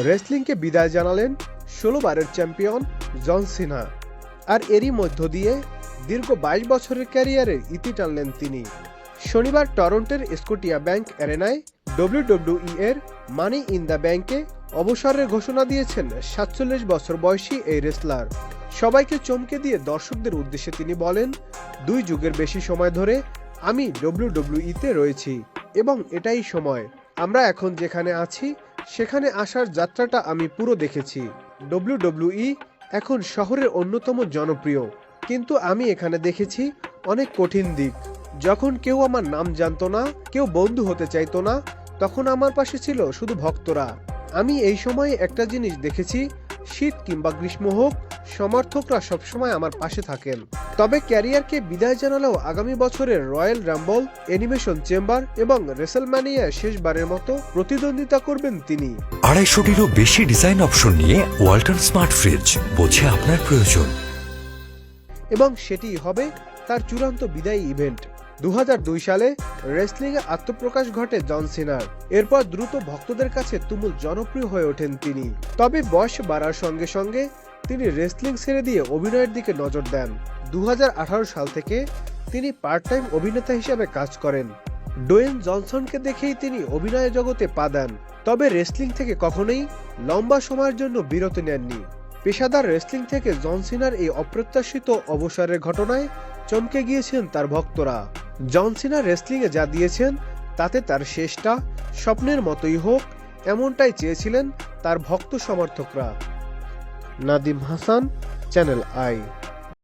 রেসলিংকে বিদায় জানালেন ১৬ বারের চ্যাম্পিয়ন জন সিনা। আর এরই মধ্য দিয়ে দীর্ঘ ২২ বছরের ক্যারিয়ারের ইতি টানলেন তিনি। শনিবার টরন্টোর স্কটিয়া ব্যাংক অ্যারেনায় WWE এর মানি ইন দ্য ব্যাংকে অবসরের ঘোষণা দিয়েছেন ৪৭ বছর বয়সী এই রেসলার। সবাইকে চমকে দিয়ে দর্শকদের উদ্দেশ্যে তিনি বলেন, ২ যুগের বেশি সময় ধরে আমি WWE তে রয়েছি এবং এটাই সময়। আমরা এখন যেখানে আছি সেখানে আসার যাত্রাটা আমি পুরো দেখেছি। WWE এখন শহরের অন্যতম জনপ্রিয়, কিন্তু আমি এখানে দেখেছি অনেক কঠিন দিক। যখন কেউ আমার নাম জানতো না, কেউ বন্ধু হতে চাইতো না, তখন আমার পাশে ছিল শুধু ভক্তরা। আমি এই সময়ে একটা জিনিস দেখেছি, শীত কিংবা গ্রীষ্ম হোক, সমর্থকরা সবসময় আমার পাশে থাকেন। তবে ক্যারিয়ারকে বিদায় জানালেও আগামী বছরের রয়্যাল রাম্বল, এনিমেশন চেম্বার এবং রেসলম্যানিয়া শেষবারের মতো প্রতিদ্বন্দ্বিতা করবেন তিনি। ২৫০টিরও বেশি ডিজাইন অপশন নিয়ে ওয়ালটন স্মার্ট ফ্রিজ, বোঝে আপনার প্রয়োজন। এবং সেটিই হবে তার চূড়ান্ত বিদায়ী ইভেন্ট। ২০০২ সালে রেসলিংয়ে আত্মপ্রকাশ ঘটে জন সিনার। এরপর দ্রুত ভক্তদের কাছে তুমুল জনপ্রিয় হয়ে ওঠেন তিনি। তবে বয়স বাড়ার সঙ্গে সঙ্গে তিনি রেসলিং ছেড়ে দিয়ে অভিনয়ের দিকে নজর দেন। ২০১৮ সাল থেকে তিনি পার্ট টাইম অভিনেতা হিসেবে কাজ করেন। ডোয়েন জনসনকে দেখেই তিনি অভিনয় জগতে পা দেন। তবে রেসলিং থেকে কখনোই লম্বা সময়ের জন্য বিরত নেননি। পেশাদার রেসলিং থেকে জন সিনার এই অপ্রত্যাশিত অবসরের ঘটনায় চমকে গিয়েছেন তার ভক্তরা। জন সিনা রেসলিংয়ে যা দিয়েছেন তাতে তার শেষটা স্বপ্নের মতোই হোক, এমনটাই চেয়েছিলেন তার ভক্ত সমর্থকরা। Nadim Hasan, Channel I.